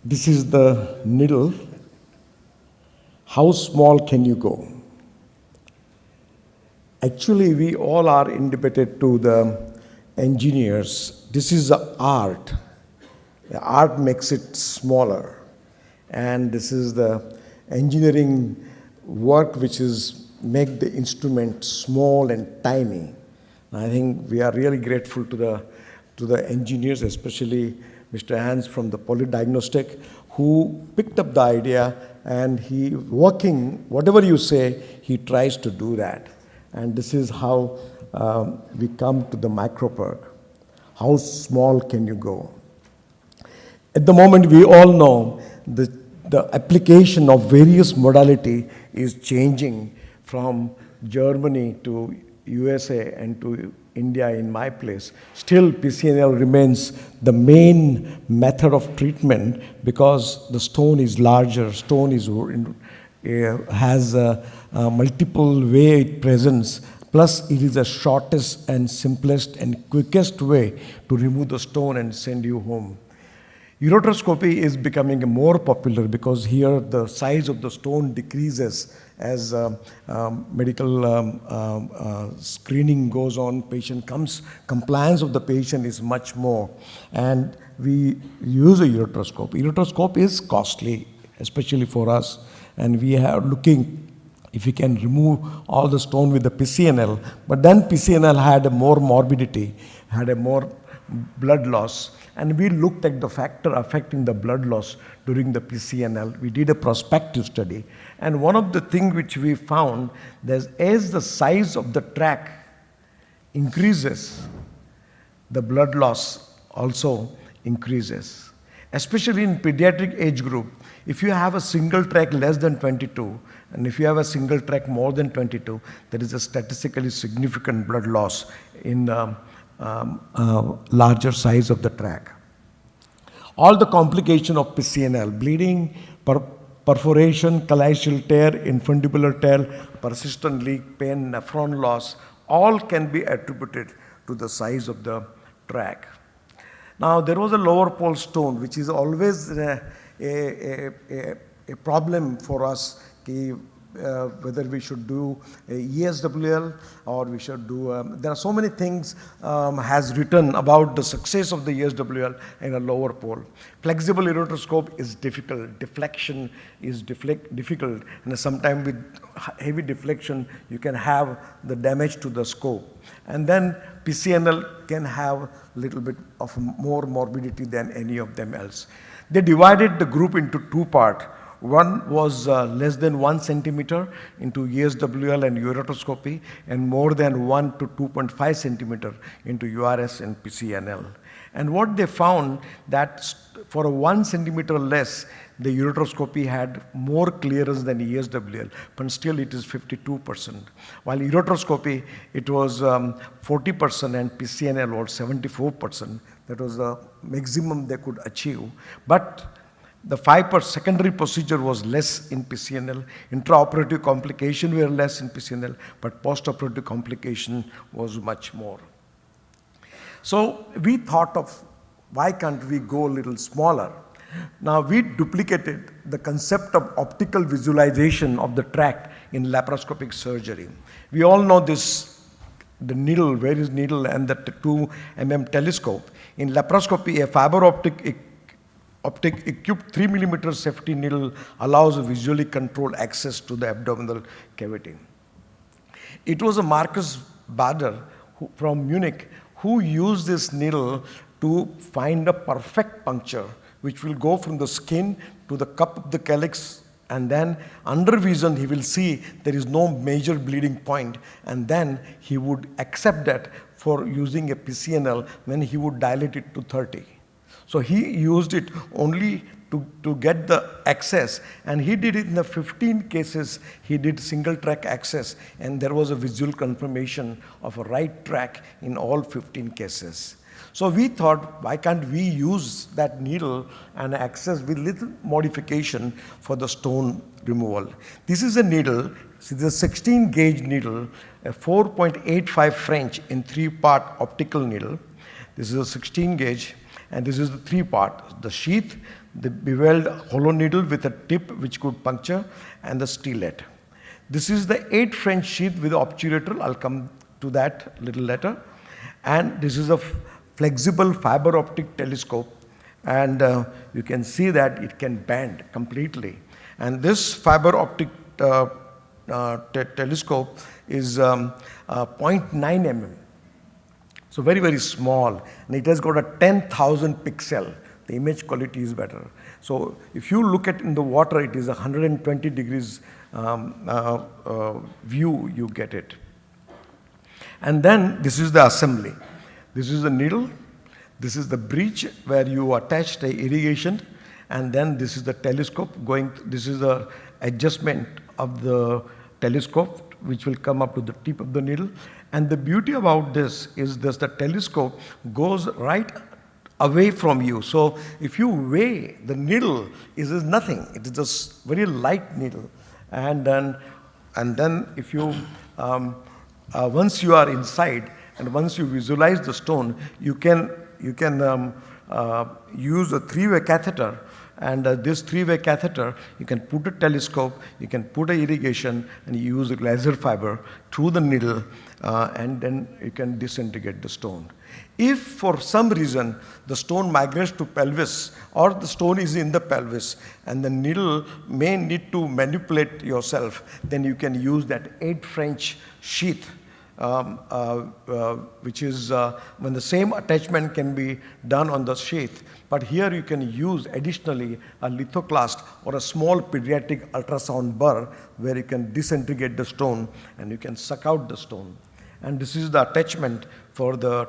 This is the needle. How small can you go? Actually, we all are indebted to the engineers. This is the art. The art makes it smaller. And this is the engineering work which is make the instrument small and tiny. I think we are really grateful to the engineers, especially Mr. Hans from the Polydiagnostic, who picked up the idea, and he working, whatever you say, he tries to do that. And this is how we come to the micro-perc. How small can you go? At the moment, we all know the application of various modality is changing from Germany to USA and to India in my place. Still, PCNL remains the main method of treatment because the stone is larger, stone is has a multiple way it presents, plus it is the shortest and simplest and quickest way to remove the stone and send you home. Ureteroscopy is becoming more popular because here the size of the stone decreases as medical screening goes on, patient comes, compliance of the patient is much more, and we use a ureteroscope. Ureteroscope is costly, especially for us, and we are looking if we can remove all the stone with the PCNL, but then PCNL had a more morbidity, had a more blood loss, and we looked at the factor affecting the blood loss during the PCNL. We did a prospective study, and one of the things which we found that as the size of the tract increases, the blood loss also increases, especially in pediatric age group. If you have a single tract less than 22, and if you have a single tract more than 22, there is a statistically significant blood loss in larger size of the tract. All the complication of PCNL, bleeding, perforation, callicial tear, infundibular tear, persistent leak, pain, nephron loss, all can be attributed to the size of the tract. Now, there was a lower pole stone, which is always a problem for us, whether we should do a ESWL or we should do, there are so many things has written about the success of the ESWL in a lower pole. Flexible ureteroscope is difficult, deflection is difficult, and sometimes with heavy deflection you can have the damage to the scope. And then PCNL can have little bit of more morbidity than any of them else. They divided the group into two parts. One was less than 1 centimeter into ESWL and ureteroscopy, and more than 1 to 2.5 centimeter into URS and PCNL. And what they found that for a 1 centimeter less, the ureteroscopy had more clearance than ESWL, but still it is 52%. While ureteroscopy, it was 40% and PCNL was 74%. That was the maximum they could achieve. But the 5% secondary procedure was less in PCNL. Intraoperative complication were less in PCNL, but postoperative complication was much more. So we thought of why can't we go a little smaller? Now we duplicated the concept of optical visualization of the tract in laparoscopic surgery. We all know this, the needle, where is needle, and the 2 mm telescope. In laparoscopy, a fiber-optic equipped 3 mm safety needle allows a visually controlled access to the abdominal cavity. It was a Marcus Bader from Munich who used this needle to find a perfect puncture which will go from the skin to the cup of the calyx, and then under vision he will see there is no major bleeding point, and then he would accept that for using a PCNL when he would dilate it to 30. So he used it only to get the access, and he did it in the 15 cases. He did single track access, and there was a visual confirmation of a right track in all 15 cases. So we thought, why can't we use that needle and access with little modification for the stone removal? This is a needle, this is a 16 gauge needle, a 4.85 French in 3-part optical needle. This is a 16 gauge. And this is the 3-part, the sheath, the beveled hollow needle with a tip which could puncture, and the steelette. This is the 8 French sheath with the obturator. I'll come to that a little later. And this is a flexible fiber optic telescope, and you can see that it can bend completely. And this fiber optic telescope is 0.9 mm. So very, very small, and it has got a 10,000 pixel. The image quality is better. So if you look at in the water, it is 120 degrees view, you get it. And then this is the assembly. This is the needle. This is the breech where you attach the irrigation, and then this is the telescope going. This is the adjustment of the telescope, which will come up to the tip of the needle. And the beauty about this is that the telescope goes right away from you. So if you weigh, the needle is nothing. It is just very light needle. And then if you once you are inside and once you visualize the stone, you can use a 3-way catheter. And this 3-way catheter, you can put a telescope, you can put an irrigation, and you use a laser fiber through the needle, and then you can disintegrate the stone. If for some reason the stone migrates to pelvis, or the stone is in the pelvis, and the needle may need to manipulate yourself, then you can use that 8 French sheath, which is when the same attachment can be done on the sheath. But here you can use additionally a lithoclast or a small pediatric ultrasound burr where you can disintegrate the stone and you can suck out the stone. And this is the attachment for the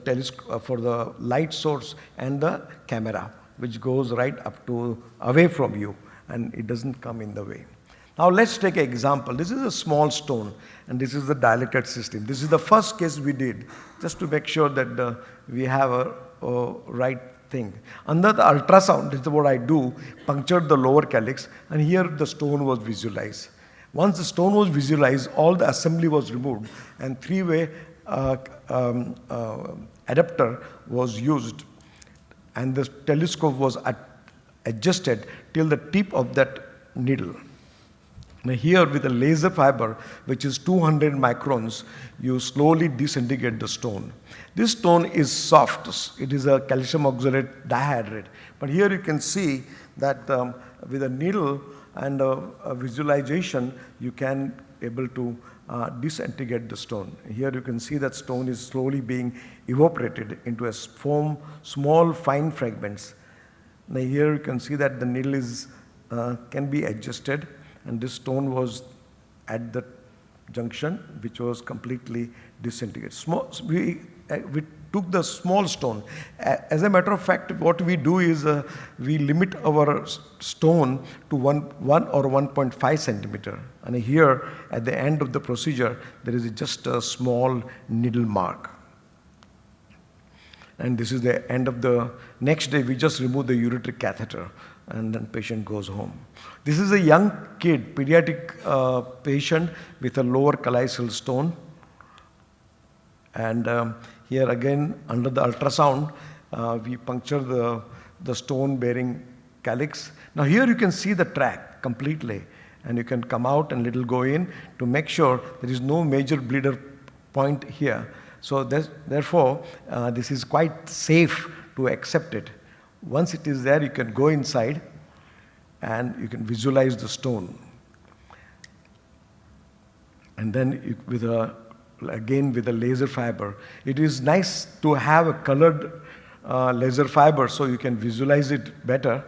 telescope, for the light source and the camera, which goes right up to away from you, and it doesn't come in the way. Now let's take an example. This is a small stone, and this is the dilated system. This is the first case we did, just to make sure that we have a right thing. Under the ultrasound, this is what I do, punctured the lower calyx, and here the stone was visualized. Once the stone was visualized, all the assembly was removed, and 3-way adapter was used, and the telescope was adjusted till the tip of that needle. Now here with a laser fiber, which is 200 microns, you slowly disintegrate the stone. This stone is soft. It is a calcium oxalate dihydrate. But here you can see that with a needle and a visualization, you can able to disintegrate the stone. Here you can see that stone is slowly being evaporated into a foam, small fine fragments. Now here you can see that the needle is can be adjusted, and this stone was at the junction, which was completely disintegrated. We took the small stone. As a matter of fact, what we do is we limit our stone to 1 or 1.5 centimeter. And here, at the end of the procedure, there is just a small needle mark. And this is the end of the next day. We just remove the ureteric catheter, and then patient goes home. This is a young kid, pediatric patient with a lower callicial stone. And here again, under the ultrasound, we puncture the stone-bearing calyx. Now here you can see the track completely, and you can come out and little go in to make sure there is no major bleeder point here. So therefore, this is quite safe to accept it. Once it is there, you can go inside and you can visualize the stone. And then again with a laser fiber. It is nice to have a colored laser fiber so you can visualize it better.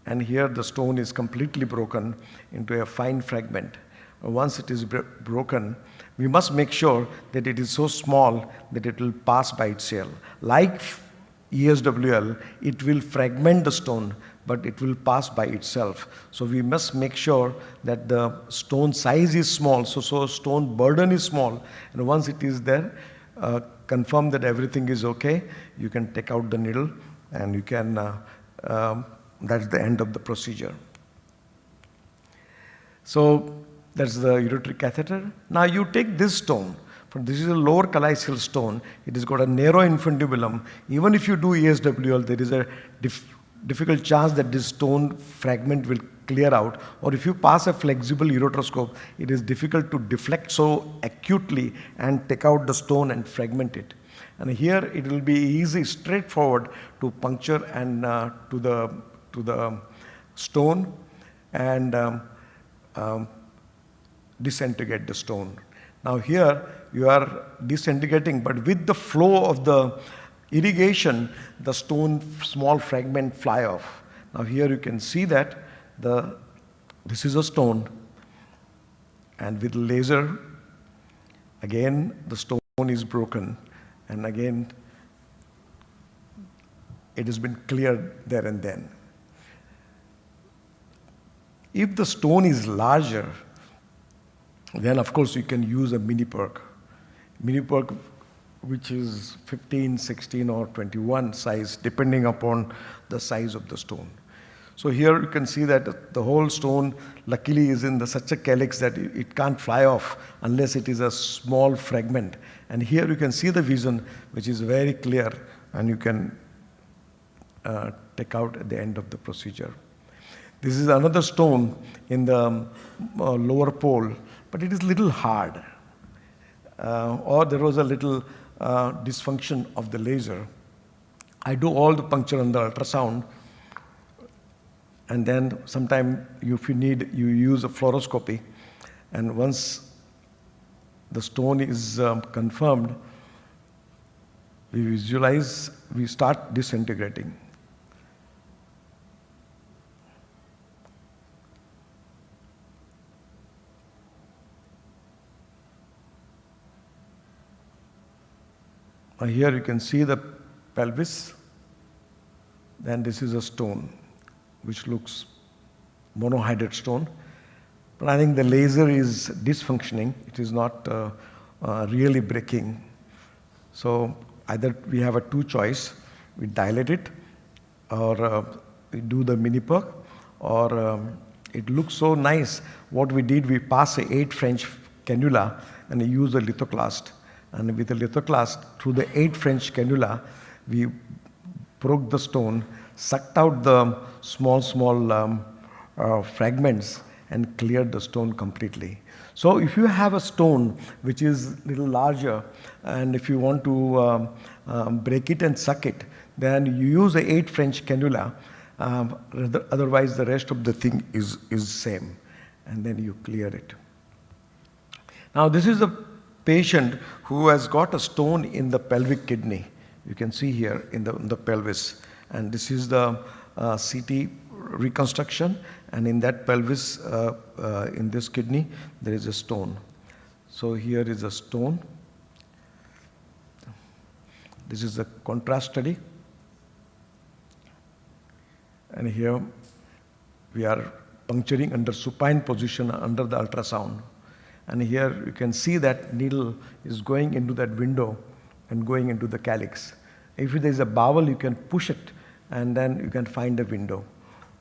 And here the stone is completely broken into a fine fragment. Once it is broken, we must make sure that it is so small that it will pass by itself. Like ESWL, it will fragment the stone, but it will pass by itself. So we must make sure that the stone size is small, so stone burden is small. And once it is there, confirm that everything is okay, you can take out the needle, and you can, that's the end of the procedure. So that's the ureteric catheter. Now you take this stone. This is a lower callicial stone. It has got a narrow infundibulum. Even if you do ESWL, there is a difficult chance that this stone fragment will clear out, or if you pass a flexible ureteroscope, it is difficult to deflect so acutely and take out the stone and fragment it. And here it will be easy, straightforward to puncture and to the stone and disintegrate the stone. Now here you are disintegrating, but with the flow of the irrigation, the stone small fragment fly off. Now here you can see that this is a stone, and with laser, again the stone is broken, and again it has been cleared there and then. If the stone is larger, then of course you can use a mini perc. Mini perc, which is 15, 16 or 21 size, depending upon the size of the stone. So here you can see that the whole stone luckily is in such a calyx that it can't fly off unless it is a small fragment. And here you can see the vision, which is very clear, and you can take out at the end of the procedure. This is another stone in the lower pole, but it is little hard, or there was a little dysfunction of the laser. I do all the puncture on the ultrasound, and then sometime if you need, you use a fluoroscopy, and once the stone is confirmed, we visualize, we start disintegrating. Here you can see the pelvis, then this is a stone which looks monohydrid stone, but I think the laser is dysfunctioning, it is not really breaking. So either we have a two choice, we dilate it, or we do the mini perc, or it looks so nice. What we did, we pass a 8 French cannula and use a lithoclast. And with the lithoclast, through the 8 French cannula, we broke the stone, sucked out the small fragments, and cleared the stone completely. So if you have a stone which is a little larger, and if you want to break it and suck it, then you use the 8 French cannula. Otherwise, the rest of the thing is same, and then you clear it. Now this is a patient who has got a stone in the pelvic kidney. You can see here in the pelvis, and this is the CT reconstruction, and in that pelvis, in this kidney, there is a stone. So here is a stone. This is the contrast study, and here we are puncturing under supine position under the ultrasound. And here you can see that needle is going into that window and going into the calyx. If there is a bowel, you can push it, and then you can find a window.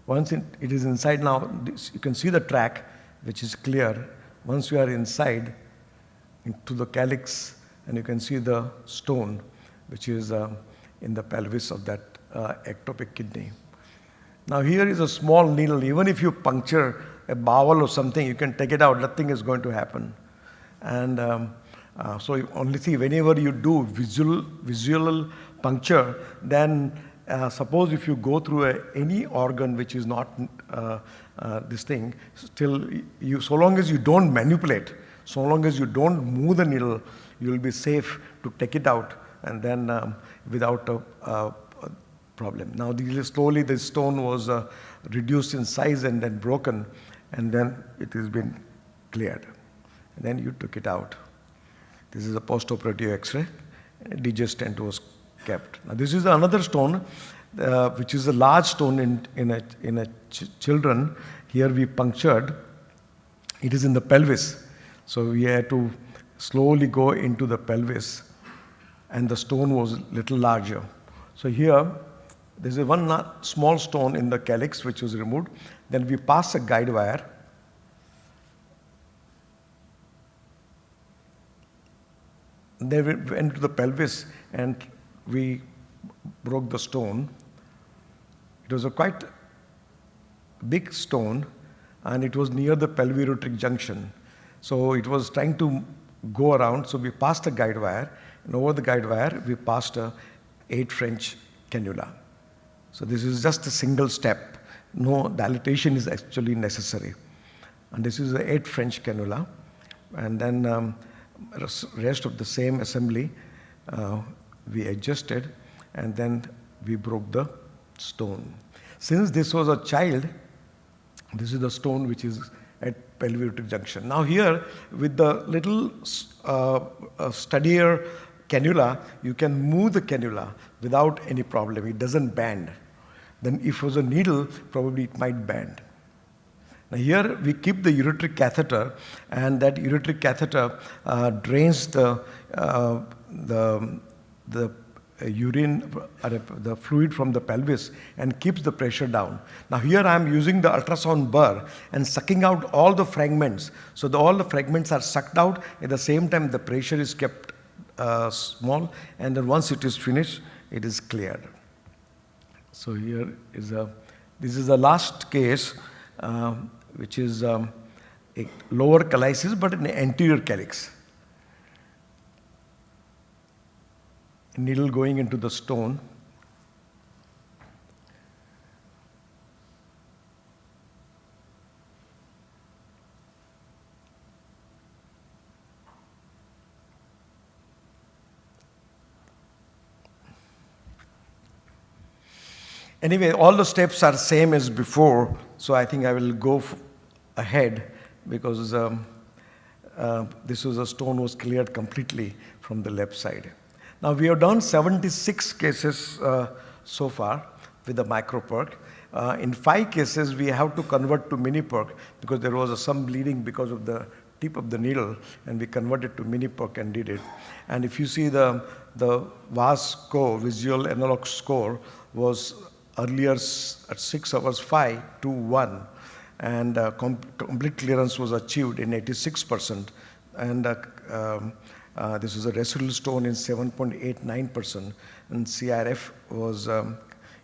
Once it is inside now, you can see the track, which is clear. Once you are inside into the calyx, and you can see the stone, which is in the pelvis of that ectopic kidney. Now here is a small needle. Even if you puncture a bowel or something, you can take it out, nothing is going to happen. And so you only see whenever you do visual puncture, then suppose if you go through any organ which is not this thing, still so long as you don't manipulate, so long as you don't move the needle, you will be safe to take it out, and then without a problem. Now slowly the stone was reduced in size and then broken, and then it has been cleared. And then you took it out. This is a post-operative X-ray. A DJ stent was kept. Now this is another stone, which is a large stone in a children. Here we punctured. It is in the pelvis. So we had to slowly go into the pelvis, and the stone was little larger. So here, there is one small stone in the calyx which was removed. Then we passed a guide wire. Then we went to the pelvis and we broke the stone. It was a quite big stone, and it was near the pelvic junction. So it was trying to go around, so we passed the guide wire, and over the guide wire we passed a 8 French cannula. So this is just a single step. No dilatation is actually necessary. And this is the 8 French cannula. And then rest of the same assembly we adjusted, and then we broke the stone. Since this was a child, this is the stone which is at pelvic junction. Now here, with the little steadier cannula, you can move the cannula without any problem. It doesn't bend. Then if it was a needle, probably it might bend. Now here we keep the ureteric catheter, and that ureteric catheter drains the urine, the fluid from the pelvis, and keeps the pressure down. Now here I am using the ultrasound burr and sucking out all the fragments. So all the fragments are sucked out. At the same time, the pressure is kept small, and then once it is finished, it is cleared. So here is this is the last case, which is a lower calycis but an anterior calyx. Needle going into the stone. Anyway, all the steps are same as before, so I think I will go ahead, because this was a stone was cleared completely from the left side. Now we have done 76 cases so far with the micro perc. In 5 cases we have to convert to mini perc because there was some bleeding because of the tip of the needle, and we converted to mini perc and did it. And if you see the VAS score, visual analog score, was earlier at 6 hours 5 to 1, and complete clearance was achieved in 86%, and this is a residual stone in 7.89%, and CRF was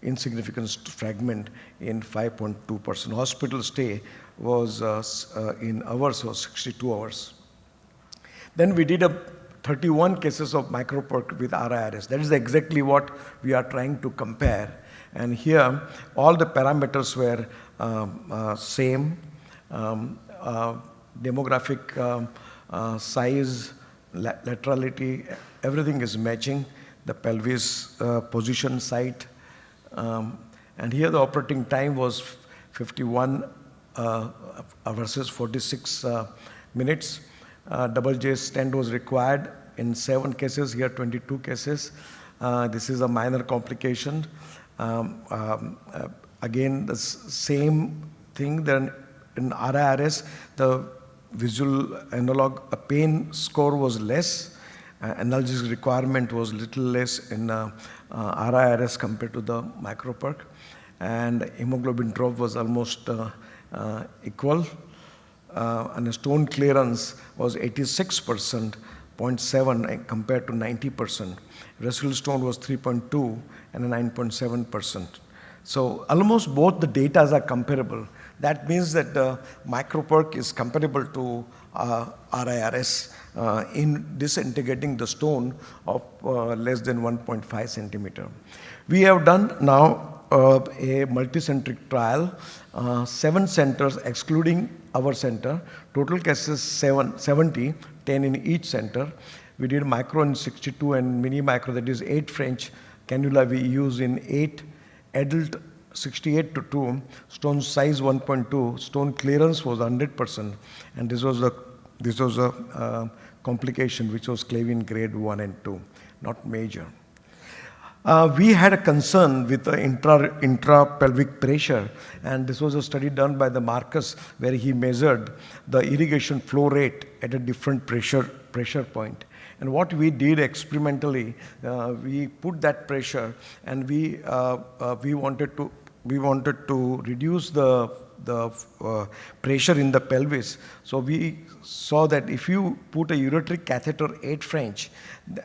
insignificant fragment in 5.2%. Hospital stay was in hours, was 62 hours. Then we did 31 cases of micro perc with RIRS. That is exactly what we are trying to compare. And here, all the parameters were same, demographic size, laterality, everything is matching, the pelvis position site. And here the operating time was 51 versus 46 minutes. Double J stent was required in 7 cases, here 22 cases. This is a minor complication. Again, the same thing. Then in RIRS, the visual analog pain score was less. Analgesic requirement was little less in RIRS compared to the micro perc, and hemoglobin drop was almost equal. And the stone clearance was 86%, 0.7 compared to 90%. Residual stone was 3.2 and 9.7%. So almost both the data are comparable. That means that the micro perc is comparable to RIRS in disintegrating the stone of less than 1.5 centimeter. We have done now a multicentric trial, 7 centers excluding our center. Total cases 70, 10 in each center. We did micro in 62 and mini micro, that is 8 French cannula we use in 8 adult 68 to 2, stone size 1.2, stone clearance was 100%, and this was a complication which was clavin grade 1 and 2, not major. We had a concern with the intra-pelvic pressure, and this was a study done by the Marcus where he measured the irrigation flow rate at a different pressure point. And what we did experimentally, we put that pressure, and we wanted to reduce the pressure in the pelvis. So we saw that if you put a ureteric catheter 8 French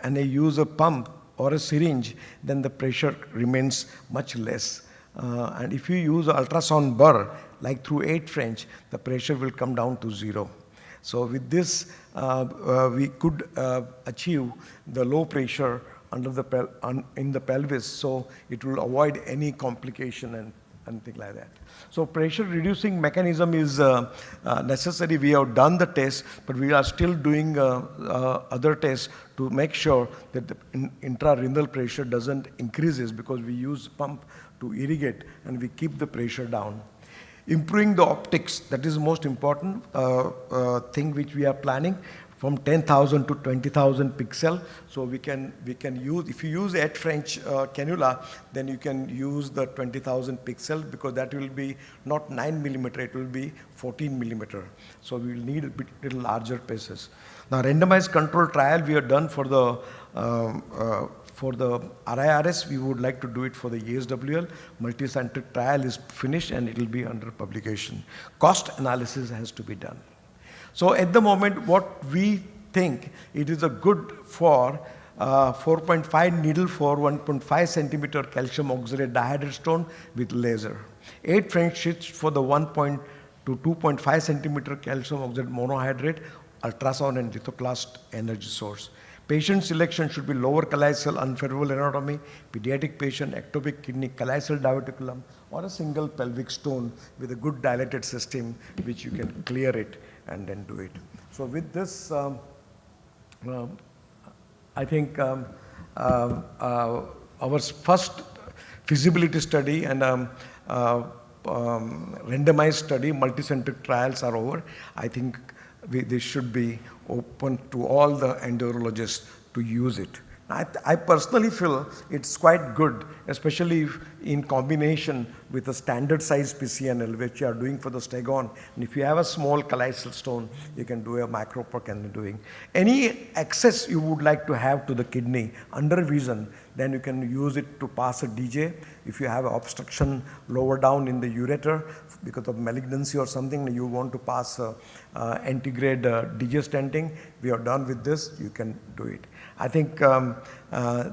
and you use a pump or a syringe, then the pressure remains much less. And if you use ultrasound burr, like through 8 French, the pressure will come down to 0. So with this, we could achieve the low pressure under the in the pelvis, so it will avoid any complication and things like that. So pressure reducing mechanism is necessary. We have done the test, but we are still doing other tests to make sure that the intrarenal pressure doesn't increases, because we use pump to irrigate and we keep the pressure down. Improving the optics, that is the most important thing which we are planning, from 10,000 to 20,000 pixel. So we can use, if you use 8 French cannula, then you can use the 20,000 pixel, because that will be not 9 millimeter, it will be 14 millimeter. So we will need a bit little larger pieces. Now, randomized control trial we have done for the RIRS, we would like to do it for the ESWL. Multi-centric trial is finished and it will be under publication. Cost analysis has to be done. So at the moment, what we think, it is a good for 4.5 needle for 1.5 centimeter calcium oxalate dihydride stone with laser. 8 French sheets for the 1 to 2.5 centimeter calcium oxalate monohydrate, ultrasound and lithoclast energy source. Patient selection should be lower callosal unfavorable anatomy, pediatric patient, ectopic kidney, callosal diverticulum, or a single pelvic stone with a good dilated system, which you can clear it and then do it. So with this, I think our first feasibility study and randomized study, multicentric trials are over. I think this should be open to all the endourologists to use it. I personally feel it's quite good, especially if in combination with a standard size PCNL, which you are doing for the stegon. And if you have a small callosal stone, you can do a micro perc and doing. Any access you would like to have to the kidney under vision, then you can use it to pass a DJ. If you have obstruction lower down in the ureter because of malignancy or something, you want to pass antegrade DJ stenting, we are done with this, you can do it. I think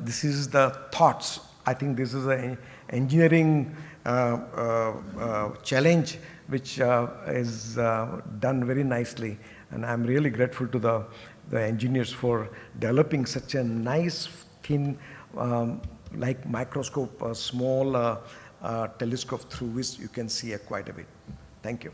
this is the thoughts. I think this is an engineering challenge which is done very nicely, and I'm really grateful to the engineers for developing such a nice thin like microscope, small telescope through which you can see quite a bit. Thank you.